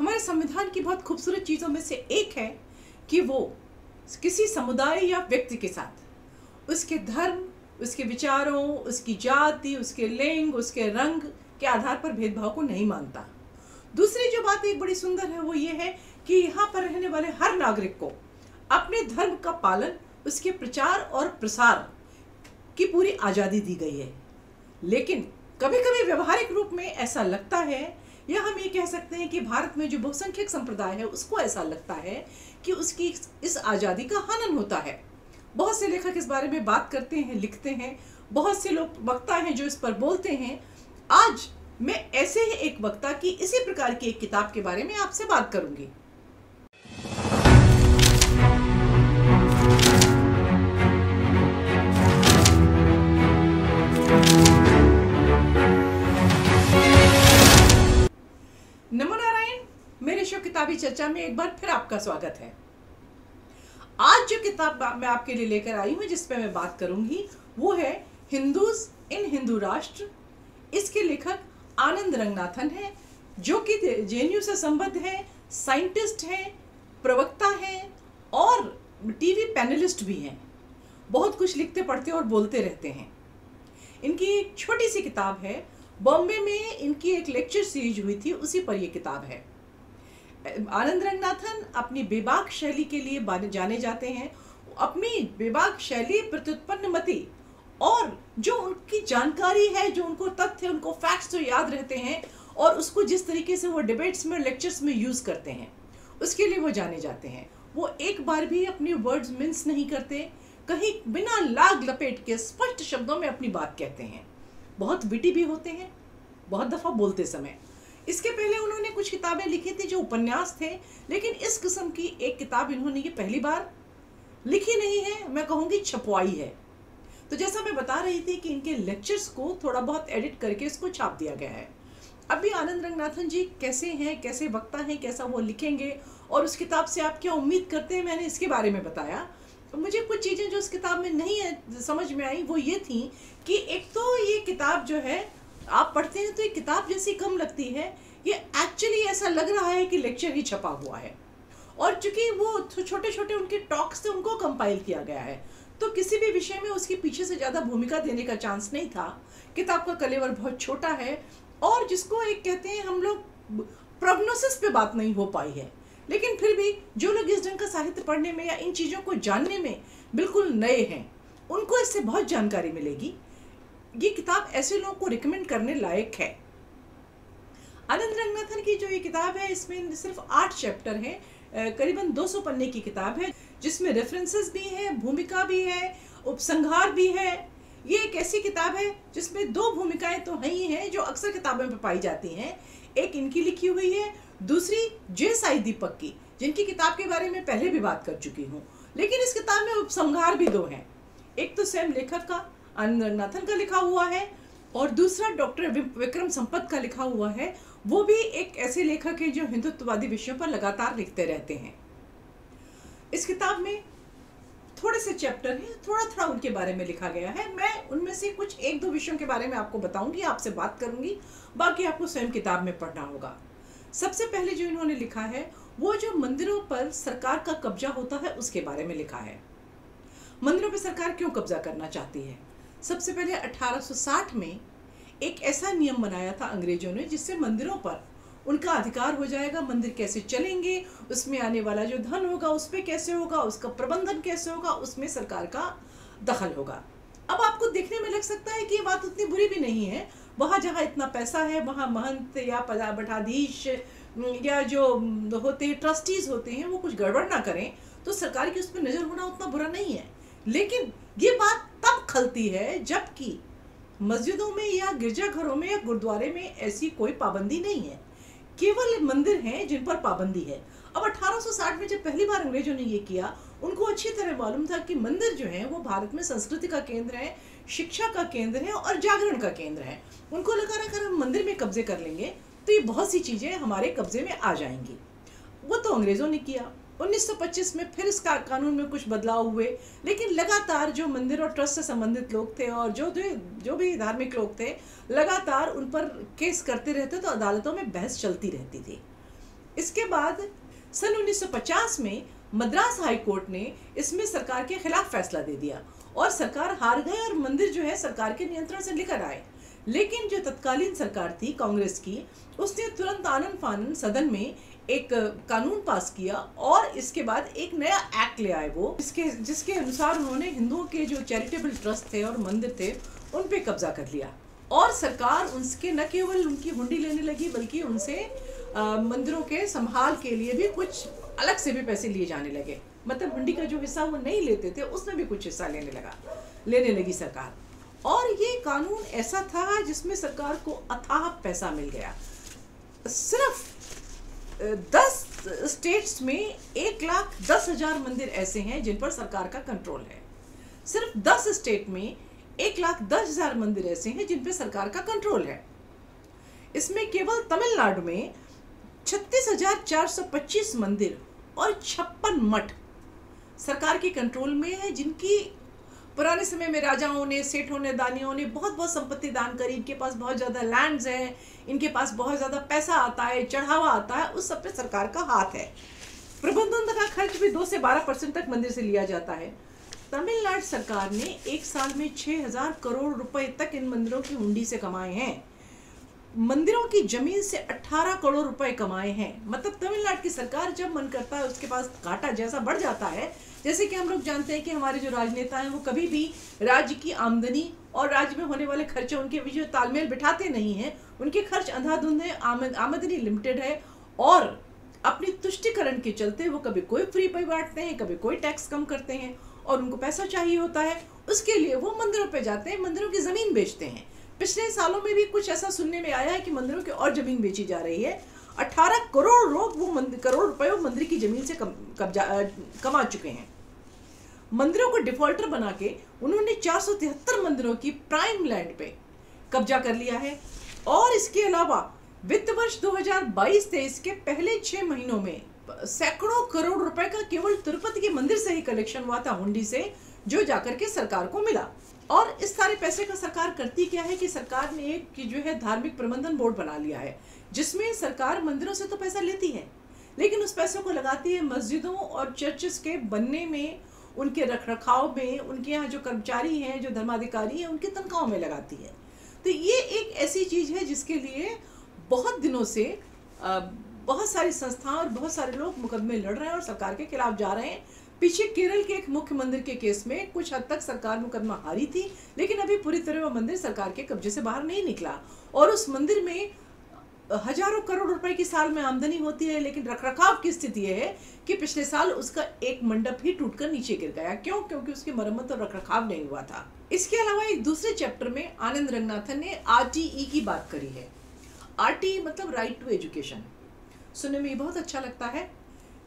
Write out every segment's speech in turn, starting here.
हमारे संविधान की बहुत खूबसूरत चीज़ों में से एक है कि वो किसी समुदाय या व्यक्ति के साथ उसके धर्म, उसके विचारों, उसकी जाति, उसके लिंग, उसके रंग के आधार पर भेदभाव को नहीं मानता। दूसरी जो बात एक बड़ी सुंदर है वो ये है कि यहाँ पर रहने वाले हर नागरिक को अपने धर्म का पालन, उसके प्रचार और प्रसार की पूरी आज़ादी दी गई है। लेकिन कभी कभी व्यवहारिक रूप में ऐसा लगता है, या हम ये कह सकते हैं कि भारत में जो बहुसंख्यक संप्रदाय है उसको ऐसा लगता है कि उसकी इस आज़ादी का हनन होता है। बहुत से लेखक इस बारे में बात करते हैं, लिखते हैं, बहुत से लोग वक्ता हैं जो इस पर बोलते हैं। आज मैं ऐसे ही एक वक्ता की इसी प्रकार की एक किताब के बारे में आपसे बात करूंगी। नमो नारायण, मेरे शो किताबी चर्चा में एक बार फिर आपका स्वागत है। आज जो किताब मैं आपके लिए लेकर आई हूं, जिस पे मैं बात करूंगी, वो है हिंदूज इन हिंदू राष्ट्र। इसके लेखक आनंद रंगनाथन है, जो कि जेएनयू से संबद्ध है, साइंटिस्ट हैं, प्रवक्ता हैं और टीवी पैनलिस्ट भी हैं। बहुत कुछ लिखते पढ़ते और बोलते रहते हैं। इनकी एक छोटी सी किताब है, बॉम्बे में इनकी एक लेक्चर सीरीज हुई थी, उसी पर यह किताब है। आनंद रंगनाथन अपनी बेबाक शैली के लिए जाने जाते हैं। अपनी बेबाक शैली, प्रत्युत्पन्नमति और जो उनकी जानकारी है, जो उनको तथ्य, उनको फैक्ट्स जो याद रहते हैं और उसको जिस तरीके से वो डिबेट्स में, लेक्चर्स में यूज करते हैं, उसके लिए वो जाने जाते हैं। वो एक बार भी अपने वर्ड्स मिन्स नहीं करते, कहीं बिना लाग लपेट के स्पष्ट शब्दों में अपनी बात कहते हैं। बहुत विटी भी होते हैं बहुत दफा बोलते समय। इसके पहले उन्होंने कुछ किताबें लिखी थी जो उपन्यास थे, लेकिन इस किस्म की एक किताब इन्होंने ये पहली बार लिखी नहीं है, मैं कहूँगी छपवाई है। तो जैसा मैं बता रही थी कि इनके लेक्चर्स को थोड़ा बहुत एडिट करके इसको छाप दिया गया है। अभी आनंद रंगनाथन जी कैसे हैं, कैसे वक्ता हैं, कैसा वो लिखेंगे और उस किताब से आप क्या उम्मीद करते हैं, मैंने इसके बारे में बताया। तो मुझे कुछ चीज़ें जो इस किताब में नहीं समझ में आई वो ये थी कि एक तो ये किताब जो है आप पढ़ते हैं तो ये किताब जैसी कम लगती है, ये एक्चुअली ऐसा लग रहा है कि लेक्चर ही छपा हुआ है। और चूंकि वो छोटे छोटे उनके टॉक्स थे, उनको कंपाइल किया गया है, तो किसी भी विषय में उसकी पीछे से ज़्यादा भूमिका देने का चांस नहीं था। किताब का कलेवर बहुत छोटा है और जिसको एक कहते हैं हम लोग, प्रोग्नोसिस पे बात नहीं हो पाई है। लेकिन फिर भी जो लोग इस ढंग का साहित्य पढ़ने में या इन चीज़ों को जानने में बिल्कुल नए हैं, उनको इससे बहुत जानकारी मिलेगी। ये किताब ऐसे लोगों को रिकमेंड करने लायक है। आनंद रंगनाथन की जो ये किताब है, इसमें सिर्फ 8 चैप्टर हैं, करीबन 200 पन्ने की किताब है, जिसमें रेफरेंसेस भी हैं, भूमिका भी है, उपसंहार भी है। ये एक ऐसी किताब है जिसमें 2 भूमिकाएं तो हैं ही हैं जो अक्सर किताबों में पाई जाती हैं। एक इनकी लिखी हुई है, दूसरी जे साई दीपक की, जिनकी किताब के बारे में पहले भी बात कर चुकी हूँ। लेकिन इस किताब में उपसंहार भी 2 हैं। एक तो स्वयं लेखक का, आनंद रंगनाथन का लिखा हुआ है, और दूसरा डॉक्टर विक्रम संपत का लिखा हुआ है। वो भी एक ऐसे लेखक हैं जो हिंदुत्ववादी विषयों पर लगातार लिखते रहते हैं। इस किताब में थोड़े से चैप्टर हैं, थोड़ा थोड़ा उनके बारे में लिखा गया है। मैं उनमें से कुछ 1-2 विषयों के बारे में आपको बताऊंगी, आपसे बात करूंगी, बाकी आपको स्वयं किताब में पढ़ना होगा। सबसे पहले जो इन्होंने लिखा है वो जो मंदिरों पर सरकार का कब्जा होता है उसके बारे में लिखा है। मंदिरों पर सरकार क्यों कब्जा करना चाहती है? सबसे पहले 1860 में एक ऐसा नियम बनाया था अंग्रेजों ने, जिससे मंदिरों पर उनका अधिकार हो जाएगा। मंदिर कैसे चलेंगे, उसमें आने वाला जो धन होगा उस पर कैसे होगा, उसका प्रबंधन कैसे होगा, उसमें सरकार का दखल होगा। अब आपको देखने में लग सकता है कि ये बात उतनी बुरी भी नहीं है। वहाँ जहाँ इतना पैसा है, वहाँ महंत या मठाधीश या जो होते हैं, ट्रस्टीज होते हैं, वो कुछ गड़बड़ ना करें तो सरकार की उस पर नज़र होना उतना बुरा नहीं है। लेकिन ये बात तब खलती है जबकि मस्जिदों में या गिरजाघरों में या गुरुद्वारे में ऐसी कोई पाबंदी नहीं है, केवल मंदिर हैं जिन पर पाबंदी है। अब 1860 में जब पहली बार अंग्रेजों ने ये किया, उनको अच्छी तरह मालूम था कि मंदिर जो है वो भारत में संस्कृति का केंद्र है, शिक्षा का केंद्र है और जागरण का केंद्र है। उनको लगा अगर हम मंदिर में कब्जे कर लेंगे तो ये बहुत सी चीज़ें हमारे कब्जे में आ जाएंगी। वो तो अंग्रेजों ने किया। 1925 में फिर इसका कानून में कुछ बदलाव हुए, लेकिन लगातार जो मंदिर और ट्रस्ट से संबंधित लोग थे और जो भी धार्मिक लोग थे, लगातार उन पर केस करते रहते, तो अदालतों में बहस चलती रहती थी। इसके बाद सन 1950 में मद्रास हाई कोर्ट ने इसमें सरकार के खिलाफ फैसला दे दिया और सरकार हार गई और मंदिर जो है सरकार के नियंत्रण से निकल आए। लेकिन जो तत्कालीन सरकार थी कांग्रेस की, उसने तुरंत आनन फानन सदन में एक कानून पास किया और इसके बाद एक नया एक्ट ले आए वो, जिसके अनुसार उन्होंने हिंदुओं के जो चैरिटेबल ट्रस्ट थे और मंदिर थे उन पे कब्जा कर लिया और सरकार उनके न केवल उनकी हुंडी लेने लगी बल्कि उनसे मंदिरों के संभाल के लिए भी कुछ अलग से भी पैसे लिए जाने लगे। मतलब हुंडी का जो हिस्सा वो नहीं लेते थे उसमें भी कुछ हिस्सा लेने लगी सरकार। और ये कानून ऐसा था जिसमें सरकार को अथाह पैसा मिल गया। सिर्फ 10 स्टेट्स में 1,10,000 मंदिर ऐसे हैं जिन पर सरकार का कंट्रोल है। सिर्फ 10 स्टेट में 1,10,000 मंदिर ऐसे हैं जिन पर सरकार का कंट्रोल है। इसमें केवल तमिलनाडु में 36,425 मंदिर और 56 मठ सरकार के कंट्रोल में है, जिनकी पुराने समय में राजाओं ने, सेठों ने, दानियों ने बहुत बहुत संपत्ति दान करी। इनके पास बहुत ज़्यादा लैंड्स हैं, इनके पास बहुत ज़्यादा पैसा आता है, चढ़ावा आता है, उस सब पे सरकार का हाथ है। प्रबंधन का खर्च भी 2 से 12% तक मंदिर से लिया जाता है। तमिलनाडु सरकार ने एक साल में 6,000 करोड़ रुपए तक इन मंदिरों की हुंडी से कमाए हैं। मंदिरों की जमीन से 18 करोड़ रुपए कमाए हैं। मतलब तमिलनाडु की सरकार जब मन करता है उसके पास घाटा जैसा बढ़ जाता है। जैसे कि हम लोग जानते हैं कि हमारे जो राजनेता हैं वो कभी भी राज्य की आमदनी और राज्य में होने वाले खर्चे उनके बीच में तालमेल बिठाते नहीं हैं। उनके खर्च अंधाधुंध है, आमदनी लिमिटेड है और अपनी तुष्टिकरण के चलते वो कभी कोई फ्री पे बांटते हैं, कभी कोई टैक्स कम करते हैं और उनको पैसा चाहिए होता है। उसके लिए वो मंदिरों पे जाते हैं, मंदिरों की जमीन बेचते हैं। पिछले सालों में भी कुछ ऐसा सुनने में आया है कि मंदिरों की और जमीन बेची जा रही है। 18 करोड़ लोग करोड़ रुपए वो मंदिर की जमीन से कमा चुके हैं। मंदिरों को डिफॉल्टर बना के उन्होंने 473 मंदिरों की प्राइम लैंड पे कब्जा कर लिया है। और इसके अलावा वित्त वर्ष 2022-23 के पहले 6 महीनों में सैकड़ों करोड़ रुपए का केवल तिरुपति के मंदिर से ही कलेक्शन हुआ था, हुंडी से, जो जाकर के सरकार को मिला। और इस सारे पैसे का सरकार करती क्या है कि सरकार ने एक जो है धार्मिक प्रबंधन बोर्ड बना लिया है, जिसमें सरकार मंदिरों से तो पैसा लेती है लेकिन उस पैसों को लगाती है मस्जिदों और चर्चेस के बनने में, उनके रखरखाव में, उनके यहाँ जो कर्मचारी हैं, जो धर्माधिकारी हैं, उनकी तनख्वाहों में लगाती है। तो ये एक ऐसी चीज़ है जिसके लिए बहुत दिनों से बहुत सारी संस्थाएं और बहुत सारे लोग मुकदमे लड़ रहे हैं और सरकार के खिलाफ जा रहे हैं। पीछे केरल के एक मुख्य मंदिर के केस में कुछ हद तक सरकार मुकदमा हारी थी, लेकिन अभी पूरी तरह वो मंदिर सरकार के कब्जे से बाहर नहीं निकला और उस मंदिर में हजारों करोड़ रुपए की साल में आमदनी होती है। लेकिन रखरखाव की स्थिति यह है कि पिछले साल उसका एक मंडप ही टूटकर नीचे गिर गया। क्यों? क्योंकि उसकी मरम्मत और रखरखाव नहीं हुआ था। इसके अलावा एक दूसरे चैप्टर में आनंद रंगनाथन ने RTE की बात करी है। RTE मतलब राइट टू एजुकेशन। सुनने में बहुत अच्छा लगता है,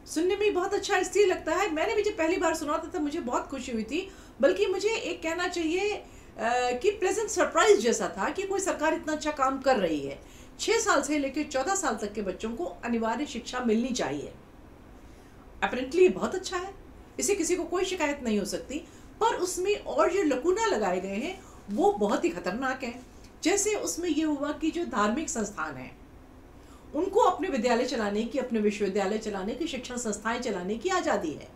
सुनने में बहुत अच्छा इसलिए लगता है, मैंने भी जब पहली बार सुना था तब मुझे बहुत खुशी हुई थी, बल्कि मुझे एक कहना चाहिए कि प्लेजेंट सरप्राइज जैसा था कि कोई सरकार इतना अच्छा काम कर रही है। 6 साल से लेकर 14 साल तक के बच्चों को अनिवार्य शिक्षा मिलनी चाहिए। अपरेंटली बहुत अच्छा है, इसे किसी को कोई शिकायत नहीं हो सकती, पर उसमें और जो लकूना लगाए गए हैं वो बहुत ही खतरनाक है। जैसे उसमें ये हुआ कि जो धार्मिक संस्थान है उनको अपने विद्यालय चलाने की, अपने विश्वविद्यालय चलाने की, शिक्षण संस्थाएं चलाने की आज़ादी है,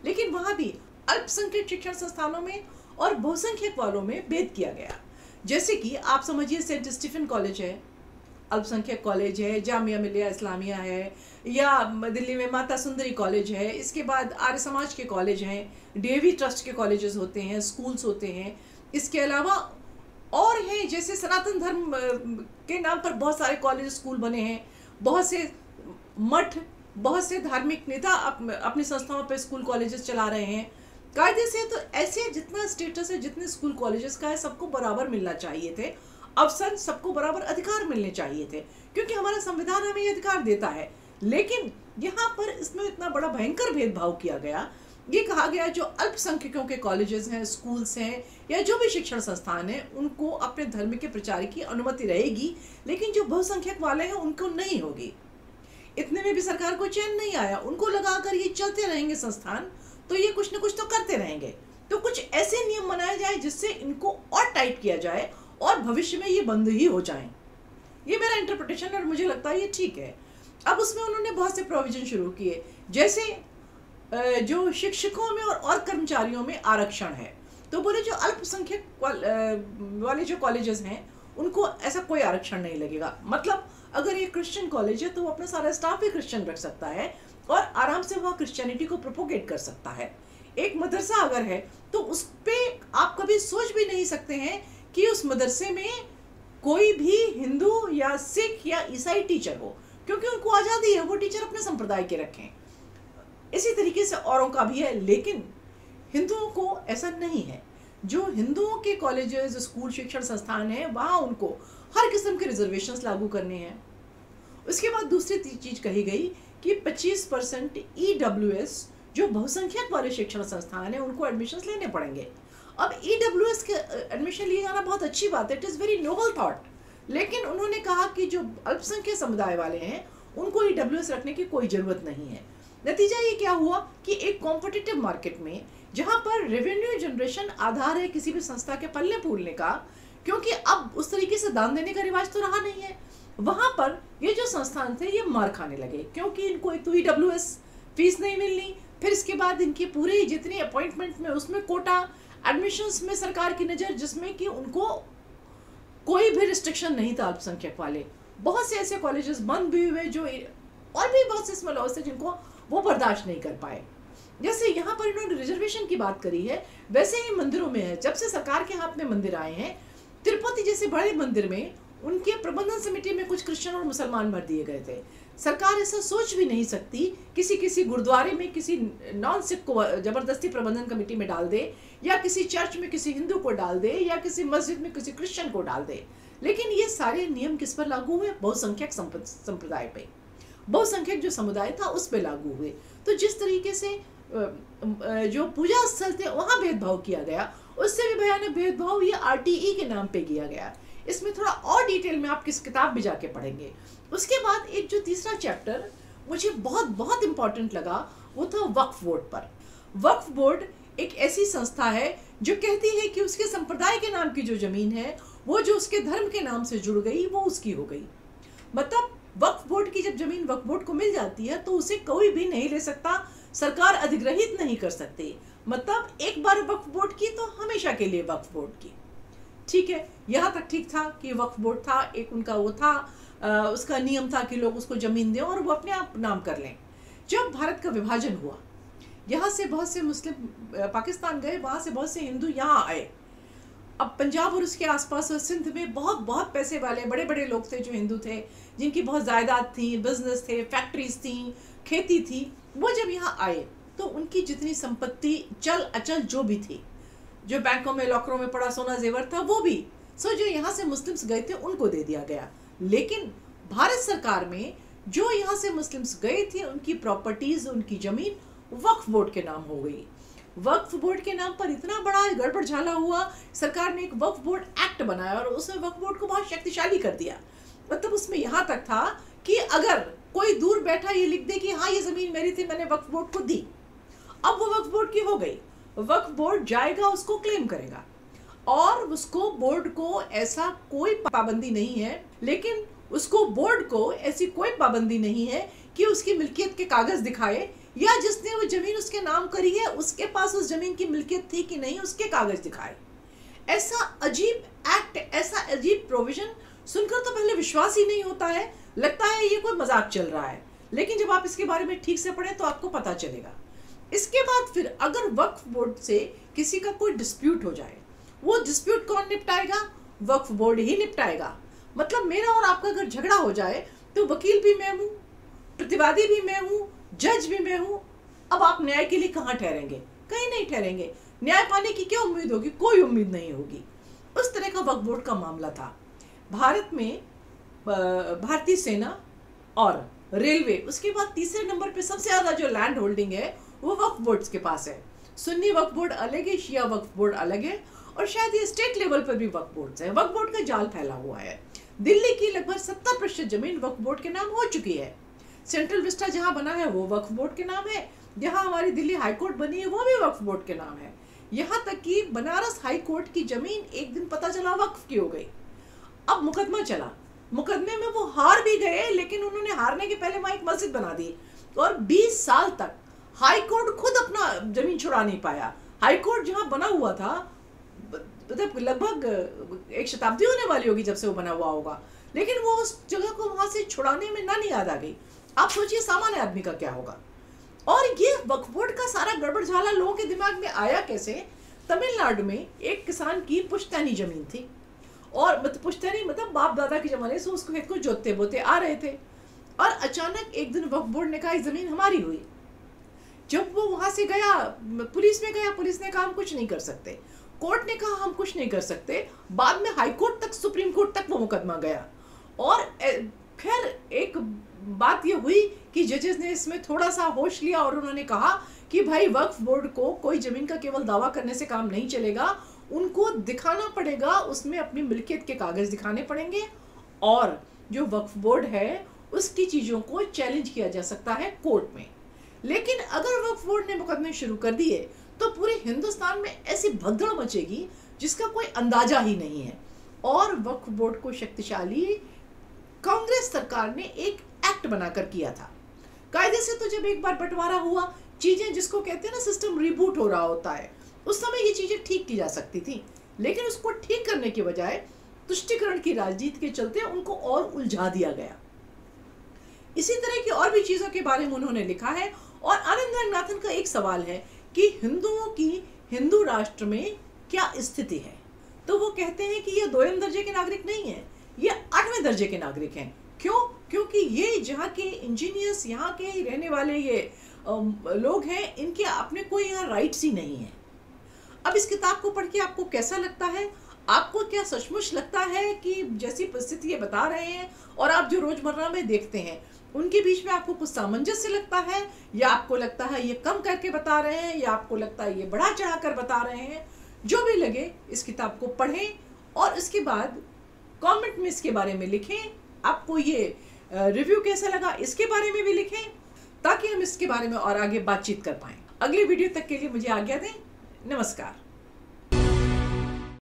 लेकिन वहाँ भी अल्पसंख्यक शिक्षण संस्थानों में और बहुसंख्यक वालों में भेद किया गया। जैसे कि आप समझिए सेंट स्टीफन कॉलेज है, अल्पसंख्यक कॉलेज है, जामिया मिलिया इस्लामिया है, या दिल्ली में माता सुंदरी कॉलेज है, इसके बाद आर्य समाज के कॉलेज हैं, DAV ट्रस्ट के कॉलेजेस होते हैं, स्कूल्स होते हैं। इसके अलावा और हैं जैसे सनातन धर्म के नाम पर बहुत सारे कॉलेज स्कूल बने हैं, बहुत से मठ, बहुत से धार्मिक नेता अपनी संस्थाओं पर स्कूल कॉलेजेस चला रहे हैं कायदे से। तो ऐसे जितना स्टेटस है, जितने स्कूल कॉलेजेस का है, सबको बराबर मिलना चाहिए थे अवसर, सबको बराबर अधिकार मिलने चाहिए थे, क्योंकि हमारा संविधान हमें ये अधिकार देता है। लेकिन यहाँ पर इसमें इतना बड़ा भयंकर भेदभाव किया गया। ये कहा गया जो अल्पसंख्यकों के कॉलेजेस हैं, स्कूल्स हैं, या जो भी शिक्षण संस्थान हैं, उनको अपने धर्म के प्रचार की अनुमति रहेगी, लेकिन जो बहुसंख्यक वाले हैं उनको नहीं होगी। इतने में भी सरकार को चैन नहीं आया, उनको लगा अगर ये चलते रहेंगे संस्थान तो ये कुछ न कुछ तो करते रहेंगे, तो कुछ ऐसे नियम बनाए जाए जिससे इनको और टाइट किया जाए और भविष्य में ये बंद ही हो जाएं। ये मेरा इंटरप्रिटेशन है और मुझे लगता है ये ठीक है। अब उसमें उन्होंने बहुत से प्रोविजन शुरू किए, जैसे जो शिक्षकों में और कर्मचारियों में आरक्षण है, तो बोले जो अल्पसंख्यक वाले जो कॉलेजेस हैं उनको ऐसा कोई आरक्षण नहीं लगेगा। मतलब अगर ये क्रिश्चियन कॉलेज है तो वो अपना सारा स्टाफ भी क्रिश्चियन रख सकता है और आराम से वह क्रिश्चियनिटी को प्रोपोगेट कर सकता है। एक मदरसा अगर है तो उस पर आप कभी सोच भी नहीं सकते हैं कि उस मदरसे में कोई भी हिंदू या सिख या ईसाई टीचर हो, क्योंकि उनको आज़ादी है, वो टीचर अपने संप्रदाय के रखें। इसी तरीके से औरों का भी है, लेकिन हिंदुओं को ऐसा नहीं है। जो हिंदुओं के कॉलेजेस, स्कूल, शिक्षण संस्थान है, वहाँ उनको हर किस्म के रिजर्वेशंस लागू करने हैं। उसके बाद दूसरी चीज कही गई कि 25% EWS जो बहुसंख्यक वाले शिक्षण संस्थान है उनको एडमिशंस लेने पड़ेंगे। अब EWS के एडमिशन लिए जाना बहुत अच्छी बात है, it is very noble thought, लेकिन उन्होंने कहा कि जो अल्पसंख्यक समुदाय वाले हैं उनको EWS रखने की कोई ज़रूरत नहीं है। नतीजा ये क्या हुआ कि एक कॉम्पिटिटिव मार्केट में जहाँ पर रेवेन्यू जनरेशन आधार है किसी भी संस्था के पलने फूलने का, क्योंकि अब उस तरीके से दान देने का रिवाज तो रहा नहीं है, वहाँ पर ये जो संस्थान थे ये मार खाने लगे, क्योंकि इनको एक तो EWS फीस नहीं मिलनी, फिर इसके बाद इनके पूरे जितने अपॉइंटमेंट में उसमें कोटा, एडमिशंस में सरकार की नज़र, जिसमें कि उनको कोई भी रिस्ट्रिक्शन नहीं था अल्पसंख्यक वाले। बहुत से ऐसे कॉलेजेस बंद भी हुए जो और भी बहुत से स्मॉल हाउस थे जिनको वो बर्दाश्त नहीं कर पाए। जैसे यहाँ पर इन्होंने रिजर्वेशन की बात करी है, वैसे ही मंदिरों में है। जब से सरकार के हाथ में मंदिर आए हैं, तिरुपति जैसे बड़े मंदिर में उनके प्रबंधन समिति में कुछ क्रिश्चियन और मुसलमान भर दिए गए थे। सरकार ऐसा सोच भी नहीं सकती किसी गुरुद्वारे में किसी नॉन सिख को जबरदस्ती प्रबंधन कमेटी में डाल दे, या किसी चर्च में किसी हिंदू को डाल दे, या किसी मस्जिद में किसी क्रिश्चियन को डाल दे। लेकिन ये सारे नियम किस पर लागू हुए? बहुसंख्यक संप्रदाय पे, बहुसंख्यक जो समुदाय था उस पे लागू हुए। तो जिस तरीके से जो पूजा स्थल थे वहाँ भेदभाव किया गया, उससे भी भयानक भेदभाव ये RTE के नाम पे किया गया। इसमें थोड़ा और डिटेल में आप किस किताब भी जाके पढ़ेंगे। उसके बाद एक जो तीसरा चैप्टर मुझे बहुत बहुत इंपॉर्टेंट लगा वो था वक्फ बोर्ड पर। वक्फ बोर्ड एक ऐसी संस्था है जो कहती है कि उसके संप्रदाय के नाम की जो जमीन है वो जो उसके धर्म के नाम से जुड़ गई वो उसकी हो गई। मतलब वक्फ बोर्ड की जब जमीन वक्फ बोर्ड को मिल जाती है तो उसे कोई भी नहीं ले सकता, सरकार अधिग्रहित नहीं कर सकती। मतलब एक बार वक्फ बोर्ड की तो हमेशा के लिए वक्फ बोर्ड की। ठीक है, यहाँ तक ठीक था कि वक्फ बोर्ड था, एक उनका वो था, उसका नियम था कि लोग उसको जमीन दें और वो अपने आप नाम कर लें। जब भारत का विभाजन हुआ, यहाँ से बहुत से मुस्लिम पाकिस्तान गए, वहाँ से बहुत से हिंदू यहाँ आए। अब पंजाब और उसके आसपास और सिंध में बहुत बहुत पैसे वाले बड़े बड़े लोग थे जो हिंदू थे, जिनकी बहुत जायदाद थी, बिजनेस थे, फैक्ट्रीज थी, खेती थी। वो जब यहाँ आए तो उनकी जितनी संपत्ति चल अचल जो भी थी, जो बैंकों में लॉकरों में पड़ा सोना जेवर था वो भी, सो जो यहाँ से मुस्लिम्स गए थे उनको दे दिया गया। लेकिन भारत सरकार में जो यहाँ से मुस्लिम्स गए थे उनकी प्रॉपर्टीज, उनकी जमीन वक्फ बोर्ड के नाम हो गई। वक्फ बोर्ड के नाम पर इतना बड़ा गड़बड़ झाला हुआ, सरकार ने एक वक्फ बोर्ड एक्ट बनाया और उसमें वक्फ बोर्ड को बहुत शक्तिशाली कर दिया। मतलब उसमें यहाँ तक था कि अगर कोई दूर बैठा ये लिख दे कि हाँ ये जमीन मेरी थी, मैंने वक्फ बोर्ड को दी, अब वो वक्फ बोर्ड की हो गई। वक्फ बोर्ड जाएगा, उसको क्लेम करेगा और उसको बोर्ड को ऐसा कोई पाबंदी नहीं है, लेकिन उसको बोर्ड को ऐसी कोई पाबंदी नहीं है कि उसकी मिल्कियत के कागज दिखाए, या जिसने वो जमीन उसके नाम करी है उसके पास उस जमीन की मिल्कियत थी कि नहीं उसके कागज दिखाए। ऐसा अजीब एक्ट, ऐसा अजीब प्रोविजन सुनकर तो पहले विश्वास ही नहीं होता है, लगता है ये कोई मजाक चल रहा है। लेकिन जब आप इसके बारे में ठीक से पढ़ें तो आपको पता चलेगा। इसके बाद फिर अगर वक्फ बोर्ड से किसी का कोई डिस्प्यूट हो जाए, वो डिस्प्यूट कौन निपटाएगा? वक्फ बोर्ड ही निपटाएगा। मतलब मेरा और आपका अगर झगड़ा हो जाए तो वकील भी मैं हूँ, प्रतिवादी भी मैं हूँ, जज भी मैं हूँ। अब आप न्याय के लिए कहाँ ठहरेंगे? कहीं नहीं ठहरेंगे। न्याय पाने की क्या उम्मीद होगी? कोई उम्मीद नहीं होगी। उस तरह का वक्फ बोर्ड का मामला था। भारत में भारतीय सेना और रेलवे, उसके बाद तीसरे नंबर पे सबसे ज्यादा जो लैंड होल्डिंग है वो वक्फ बोर्ड के पास है। सुन्नी वक्फ बोर्ड अलग है, शिया वक्फ बोर्ड अलग है, और शायद ये स्टेट लेवल पर भी वक्फ बोर्ड है। वक्फ बोर्ड का जाल फैला हुआ है। दिल्ली की लगभग 70% जमीन वक्फ बोर्ड के नाम हो चुकी है। सेंट्रल विस्टा जहाँ बना है वो वक्फ बोर्ड के नाम है। जहाँ हमारी दिल्ली हाई कोर्ट बनी है वो भी वक्फ बोर्ड के नाम है। यहाँ तक कि बनारस हाई कोर्ट की जमीन एक दिन पता चला वक्फ की हो गई। अब मुकदमा चला, मुकदमे में वो हार भी गए, लेकिन उन्होंने हारने के पहले वहां एक मस्जिद बना दी और 20 साल तक हाई कोर्ट खुद अपना जमीन छुड़ा नहीं पाया। हाई कोर्ट जहां बना हुआ था, मतलब लगभग एक शताब्दी होने वाली होगी जब से वो बना हुआ होगा, लेकिन वो उस जगह को वहां से छुड़ाने में ना नहीं याद आ गई। आप सोचिए सामान्य आदमी का क्या होगा। और ये वक्फ बोर्ड का सारा गड़बड़ झाला लोगों के दिमाग में आया कैसे? तमिलनाडु में एक किसान की पुश्तैनी जमीन थी, और पुश्तैनी मतलब बाप दादा के जमाने से उसको खेत को जोतते बोते आ रहे थे, और अचानक एक दिन वक्फ बोर्ड ने कहा ये जमीन हमारी हुई। जब वो वहां से गया, पुलिस में गया, पुलिस ने कहा हम कुछ नहीं कर सकते, कोर्ट ने कहा हम कुछ नहीं कर सकते, बाद में हाई कोर्ट तक, सुप्रीम कोर्ट तक वो मुकदमा गया। और खैर एक बात ये हुई कि जजेस ने इसमें थोड़ा सा होश लिया और उन्होंने कहा कि भाई वक्फ बोर्ड को कोई जमीन का केवल दावा करने से काम नहीं चलेगा, उनको दिखाना पड़ेगा, उसमें अपनी मिल्कियत के कागज दिखाने पड़ेंगे, और जो वक्फ बोर्ड है उसकी चीजों को चैलेंज किया जा सकता है कोर्ट में। लेकिन अगर वक्फ बोर्ड ने मुकदमे शुरू कर दिए तो पूरे हिंदुस्तान में ऐसी भगदड़ मचेगी जिसका कोई अंदाजा ही नहीं है। और वक्फ बोर्ड को शक्तिशाली कांग्रेस सरकार ने एक एक्ट बनाकर किया था कायदे से। तो जब एक बार बंटवारा हुआ, चीजें जिसको कहते हैं ना सिस्टम रिबूट हो रहा होता है, उस समय ये चीजें ठीक की जा सकती थी, लेकिन उसको ठीक करने के बजाय तुष्टीकरण की राजनीति के चलते उनको और उलझा दिया गया। इसी तरह की और भी चीजों के बारे में उन्होंने लिखा है। और आनंद रंगनाथन का एक सवाल है कि हिंदुओं की हिंदू राष्ट्र में क्या स्थिति है, तो वो कहते हैं कि ये 2वें दर्जे के नागरिक नहीं है, ये 8वें दर्जे के नागरिक हैं। क्यों? क्योंकि ये जहाँ के इंजीनियर्स, यहाँ के रहने वाले ये लोग हैं, इनके अपने कोई यहाँ राइट्स ही नहीं है। अब इस किताब को पढ़ के आपको कैसा लगता है? आपको क्या सचमुच लगता है कि जैसी परिस्थिति ये बता रहे हैं और आप जो रोजमर्रा में देखते हैं उनके बीच में आपको कुछ सामंजस्य लगता है, या आपको लगता है ये कम करके बता रहे हैं, या आपको लगता है ये बढ़ा चढ़ा कर बता रहे हैं? जो भी लगे, इस किताब को पढ़ें और इसके बाद कमेंट में इसके बारे में लिखें। आपको ये रिव्यू कैसा लगा इसके बारे में भी लिखें, ताकि हम इसके बारे में और आगे बातचीत कर पाएं। अगले वीडियो तक के लिए मुझे आज्ञा दें। नमस्कार।